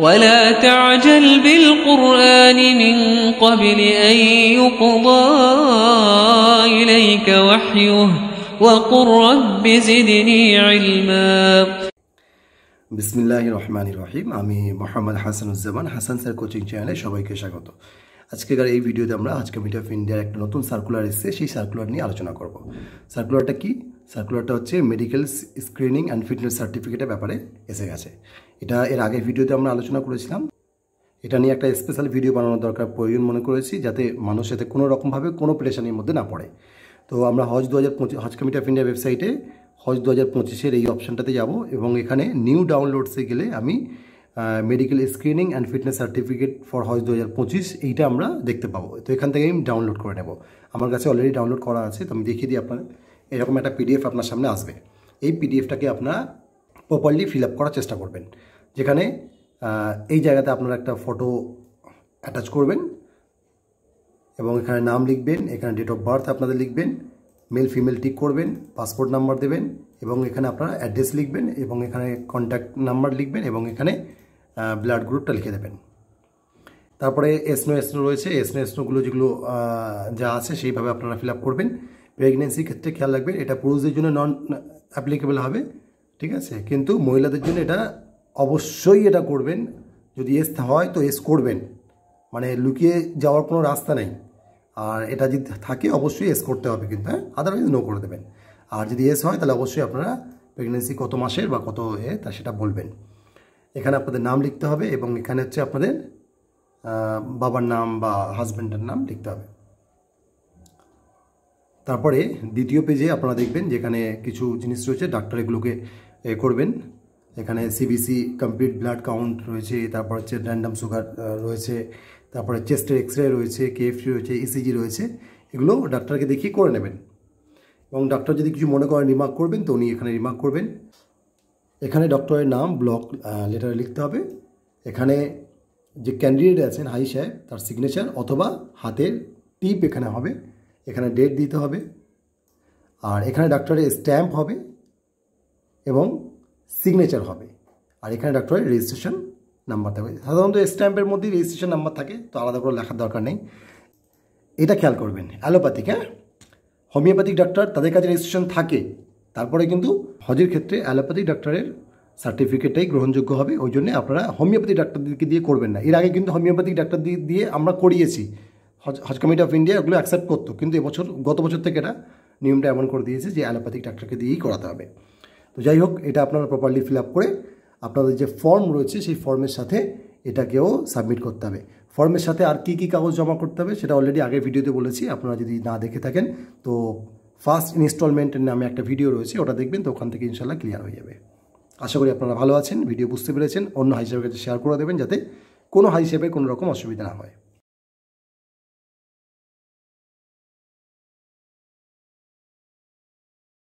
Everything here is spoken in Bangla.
ولا تعجل بالقرآن من قبل أن يقضى إليك وحيه وقل رب زدني علما বিসমিল্লাহির রহমানির রহিম। আমি মোহাম্মদ হাসানুজ্জামান, হাসান স্যার কোচিং চ্যানেলে সবাইকে স্বাগত। আজকের এই ভিডিওতে আমরা হাজ কমিটি অফ ইন্ডিয়ার একটা নতুন সার্কুলার এসেছে, সেই সার্কুলার নিয়ে আলোচনা করব। সার্কুলারটা কি? সার্কুলারটা হচ্ছে মেডিকেল স্ক্রিনিং অ্যান্ড ফিটনেস সার্টিফিকেটের ব্যাপারে এসে গেছে। এটা এর আগের ভিডিওতে আমরা আলোচনা করেছিলাম। এটা নিয়ে একটা স্পেশাল ভিডিও বানানোর দরকার প্রয়োজন মনে করেছি, যাতে মানুষ এতে কোনো রকমভাবে কোনো প্রেশানির মধ্যে না পড়ে। তো আমরা হজ 2025 হজ কমিটি অফ ইন্ডিয়া ওয়েবসাইটে হজ 2025-এর এই অপশানটাতে যাব এবং এখানে নিউ ডাউনলোডসে গেলে আমি medical screening and fitness certificate for Hajj 2025 এইটা আমরা দেখতে পাবো। তো এখান থেকে আমি ডাউনলোড করে নেব। আমার কাছে অলরেডি ডাউনলোড করা আছে, তো আমি দেখিয়ে দিই আপনার। এরকম একটা পিডিএফ আপনার সামনে আসবে। এই পিডিএফটাকে আপনারা প্রপারলি ফিল আপ করার চেষ্টা করবেন, যেখানে এই জায়গাতে আপনারা একটা ফটো অ্যাটাচ করবেন এবং এখানে নাম লিখবেন, এখানে ডেট অফ বার্থ আপনাদের লিখবেন, মেল ফিমেল টিক করবেন, পাসপোর্ট নাম্বার দেবেন এবং এখানে আপনারা অ্যাড্রেস লিখবেন এবং এখানে কন্ট্যাক্ট নাম্বার লিখবেন এবং এখানে ব্লাড গ্রুপটা লিখে দেবেন। তারপরে এসনো রয়েছে, এসনোগুলো যেগুলো যা আছে সেইভাবে আপনারা ফিল আপ করবেন। প্রেগনেন্সির ক্ষেত্রে খেয়াল রাখবেন, এটা পুরুষদের জন্য নন অ্যাপ্লিকেবল হবে, ঠিক আছে, কিন্তু মহিলাদের জন্য এটা অবশ্যই এটা করবেন। যদি এস হয় তো এস করবেন, মানে লুকিয়ে যাওয়ার কোনো রাস্তা নেই। আর এটা যদি থাকে অবশ্যই এস করতে হবে, কিন্তু আদারওয়াইজ নো করে দেবেন। আর যদি এস হয় তাহলে অবশ্যই আপনারা প্রেগনেন্সি কত মাসের বা কত তা সেটা বলবেন। এখানে আপনাদের নাম লিখতে হবে এবং এখানে হচ্ছে আপনাদের বাবার নাম বা হাজব্যান্ডের নাম লিখতে হবে। তারপরে দ্বিতীয় পেজে আপনারা দেখবেন যেখানে কিছু জিনিস রয়েছে, ডাক্তার এগুলোকে করবেন। এখানে সিবিসি কমপ্লিট ব্লাড কাউন্ট রয়েছে, তারপর হচ্ছে র্যান্ডাম সুগার রয়েছে, তারপরে চেস্টের এক্সরে রয়েছে, কেএফটি রয়েছে, ইসিজি রয়েছে। এগুলো ডাক্তারকে দেখিয়ে করে নেবেন এবং ডাক্তার যদি কিছু মনে করেন রিমার্ক করবেন তো উনি এখানে রিমার্ক করবেন। এখানে ডক্টরের নাম ব্লক লেটারে লিখতে হবে। এখানে যে ক্যান্ডিডেট আছেন হাই সাহেব তার সিগনেচার অথবা হাতের টিপ এখানে হবে। এখানে ডেট দিতে হবে আর এখানে ডাক্তারের স্ট্যাম্প হবে এবং সিগনেচার হবে। আর এখানে ডাক্তারের রেজিস্ট্রেশন নাম্বার থাকবে। সাধারণত স্ট্যাম্পের মধ্যেই রেজিস্ট্রেশন নাম্বার থাকে, তো আলাদা করে লেখার দরকার নেই। এটা খেয়াল করবেন। অ্যালোপ্যাথিক, হোমিওপ্যাথিক ডাক্তার তাদের কাছে রেজিস্ট্রেশন থাকে, তারপরে কিন্তু হজের ক্ষেত্রে অ্যালোপ্যাথিক ডাক্তারের সার্টিফিকেটটাই গ্রহণযোগ্য হবে। ওই জন্য আপনারা হোমিওপ্যাথিক ডাক্তারদেরকে দিয়ে করবেন না। এর আগে কিন্তু হোমিওপ্যাথিক ডাক্তার দিয়ে আমরা করিয়েছি, হজ কমিটি অফ ইন্ডিয়া ওগুলো অ্যাকসেপ্ট করতো, কিন্তু গত বছর থেকে এটা নিয়মটা এমন করে দিয়েছে যে অ্যালোপ্যাথিক ডাক্তারকে দিয়েই করাতে হবে। তো যাই হোক, এটা আপনারা প্রপারলি ফিল আপ করে আপনাদের যে ফর্ম রয়েছে সেই ফর্মের সাথে এটাকেও সাবমিট করতে হবে। ফর্মের সাথে আর কী কী কাগজ জমা করতে হবে সেটা অলরেডি আগের ভিডিওতে বলেছি। আপনারা যদি না দেখে থাকেন তো ফার্স্ট ইনস্টলমেন্টের নামে একটা ভিডিও রয়েছে, ওটা দেখবেন, তো ওখান থেকে ইনশাল্লাহ ক্লিয়ার হয়ে যাবে। আশা করি আপনারা ভালো আছেন, ভিডিও বুঝতে পেরেছেন। অন্য হাই সাহেবের কাছে শেয়ার করে দেবেন যাতে কোনো হাই সাহেবের কোনো রকম অসুবিধা না হয়।